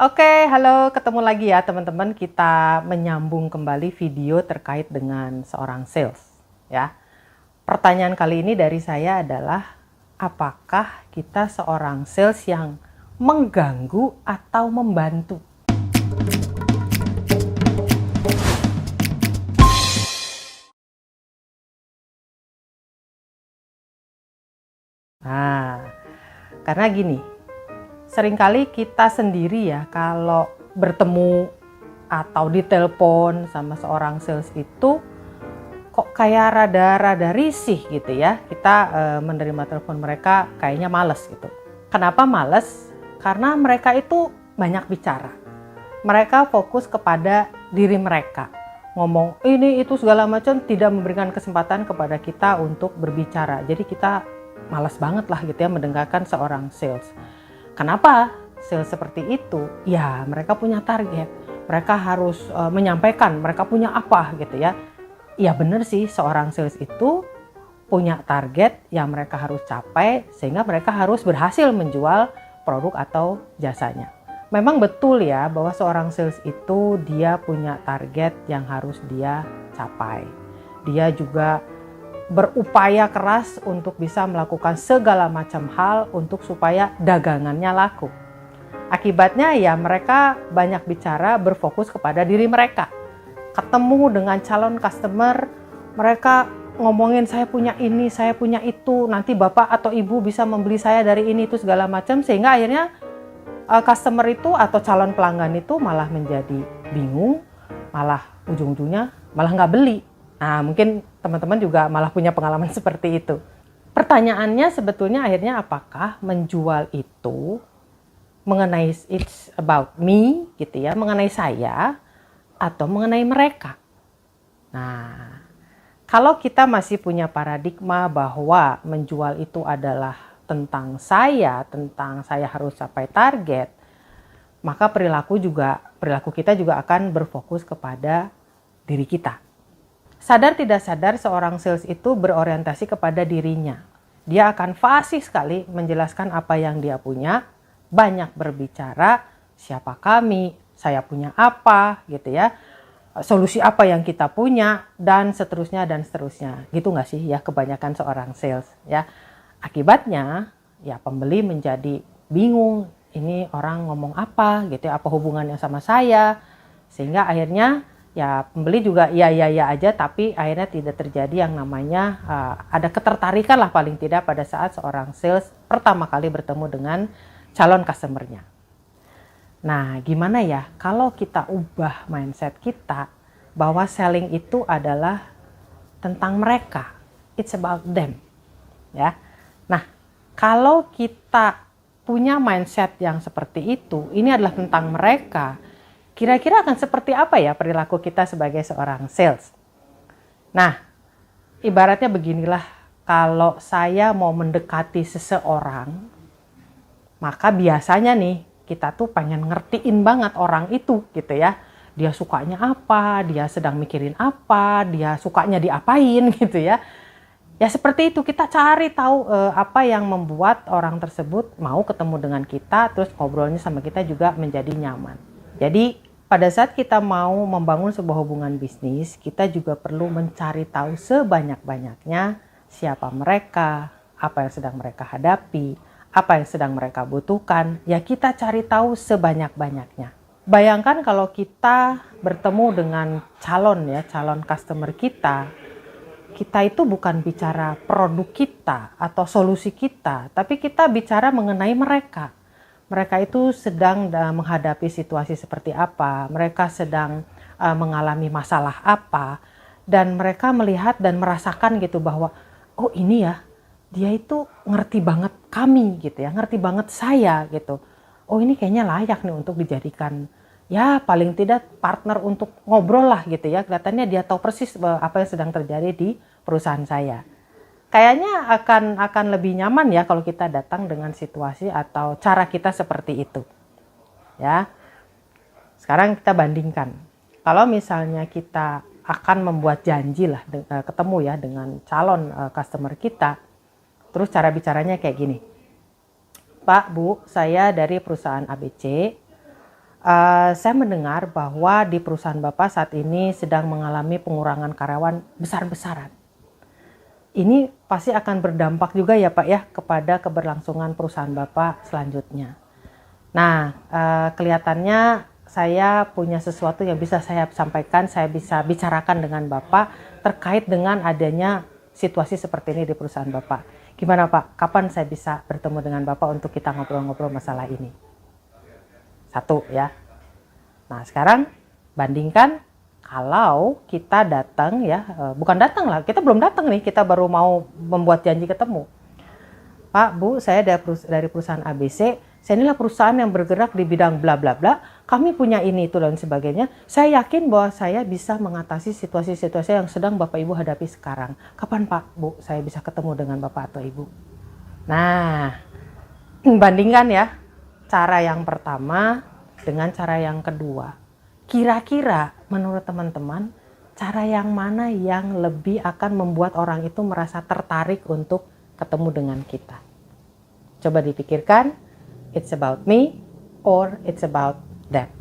Oke, halo, ketemu lagi ya teman-teman. Kita menyambung kembali video terkait dengan seorang sales, ya. Pertanyaan kali ini dari saya adalah, apakah kita seorang sales yang mengganggu atau membantu? Nah, karena gini, seringkali kita sendiri ya kalau bertemu atau ditelepon sama seorang sales itu kok kayak rada-rada risih gitu ya. Kita menerima telepon mereka kayaknya males gitu. Kenapa males? Karena mereka itu banyak bicara. Mereka fokus kepada diri mereka. Ngomong ini itu segala macam, tidak memberikan kesempatan kepada kita untuk berbicara. Jadi kita malas banget lah gitu ya mendengarkan seorang sales. Kenapa sales seperti itu? Ya mereka punya target. Mereka harus menyampaikan mereka punya apa gitu ya. Ya benar sih, seorang sales itu punya target yang mereka harus capai sehingga mereka harus berhasil menjual produk atau jasanya. Memang betul ya bahwa seorang sales itu dia punya target yang harus dia capai. Dia juga berupaya keras untuk bisa melakukan segala macam hal untuk supaya dagangannya laku. Akibatnya ya mereka banyak bicara, berfokus kepada diri mereka. Ketemu dengan calon customer, mereka ngomongin saya punya ini, saya punya itu, nanti bapak atau ibu bisa membeli saya dari ini itu segala macam, sehingga akhirnya customer itu atau calon pelanggan itu malah menjadi bingung, malah ujung-ujungnya malah nggak beli. Nah mungkin teman-teman juga malah punya pengalaman seperti itu. Pertanyaannya sebetulnya akhirnya apakah menjual itu mengenai it's about me gitu ya, mengenai saya atau mengenai mereka. Nah, kalau kita masih punya paradigma bahwa menjual itu adalah tentang saya harus capai target, maka perilaku kita juga akan berfokus kepada diri kita. Sadar tidak sadar seorang sales itu berorientasi kepada dirinya. Dia akan fasih sekali menjelaskan apa yang dia punya, banyak berbicara, siapa kami, saya punya apa gitu ya, solusi apa yang kita punya, dan seterusnya dan seterusnya. Gitu nggak sih ya kebanyakan seorang sales ya. Akibatnya ya pembeli menjadi bingung, ini orang ngomong apa gitu ya, apa hubungannya sama saya, sehingga akhirnya ya pembeli juga ya aja, tapi akhirnya tidak terjadi yang namanya ada ketertarikan lah paling tidak pada saat seorang sales pertama kali bertemu dengan calon customernya. Nah, gimana ya kalau kita ubah mindset kita bahwa selling itu adalah tentang mereka, it's about them, ya. Nah, kalau kita punya mindset yang seperti itu, ini adalah tentang mereka, kira-kira akan seperti apa ya perilaku kita sebagai seorang sales? Nah, ibaratnya beginilah, kalau saya mau mendekati seseorang, maka biasanya nih kita tuh pengen ngertiin banget orang itu gitu ya. Dia sukanya apa, dia sedang mikirin apa, dia sukanya diapain gitu ya. Ya seperti itu, kita cari tahu apa yang membuat orang tersebut mau ketemu dengan kita, terus ngobrolnya sama kita juga menjadi nyaman. Jadi pada saat kita mau membangun sebuah hubungan bisnis, kita juga perlu mencari tahu sebanyak-banyaknya siapa mereka, apa yang sedang mereka hadapi, apa yang sedang mereka butuhkan, ya kita cari tahu sebanyak-banyaknya. Bayangkan kalau kita bertemu dengan calon customer kita itu bukan bicara produk kita atau solusi kita, tapi kita bicara mengenai mereka. Mereka itu sedang menghadapi situasi seperti apa, mereka sedang mengalami masalah apa, dan mereka melihat dan merasakan gitu bahwa, oh ini ya, dia itu ngerti banget kami gitu ya, ngerti banget saya gitu. Oh ini kayaknya layak nih untuk dijadikan ya paling tidak partner untuk ngobrol lah gitu ya. Kelihatannya dia tahu persis apa yang sedang terjadi di perusahaan saya. Kayaknya akan lebih nyaman ya kalau kita datang dengan situasi atau cara kita seperti itu. Ya. Sekarang kita bandingkan. Kalau misalnya kita akan membuat janji lah ketemu ya dengan calon customer kita. Terus cara bicaranya kayak gini, Pak, Bu, saya dari perusahaan ABC, Saya mendengar bahwa di perusahaan Bapak saat ini sedang mengalami pengurangan karyawan besar-besaran. Ini pasti akan berdampak juga ya Pak ya kepada keberlangsungan perusahaan Bapak selanjutnya. Nah, kelihatannya saya punya sesuatu yang bisa saya sampaikan, saya bisa bicarakan dengan Bapak terkait dengan adanya situasi seperti ini di perusahaan Bapak. Gimana Pak? Kapan saya bisa bertemu dengan Bapak untuk kita ngobrol-ngobrol masalah ini? Satu ya. Nah sekarang bandingkan kalau kita datang ya, bukan datang lah, kita belum datang nih, kita baru mau membuat janji ketemu. Pak, Bu, saya dari perusahaan ABC, saya inilah perusahaan yang bergerak di bidang bla bla bla, kami punya ini itu dan sebagainya. Saya yakin bahwa saya bisa mengatasi situasi-situasi yang sedang Bapak Ibu hadapi sekarang. Kapan Pak, Bu, saya bisa ketemu dengan Bapak atau Ibu? Nah, bandingkan ya cara yang pertama dengan cara yang kedua. Kira-kira menurut teman-teman, cara yang mana yang lebih akan membuat orang itu merasa tertarik untuk ketemu dengan kita? Coba dipikirkan, it's about me or it's about them.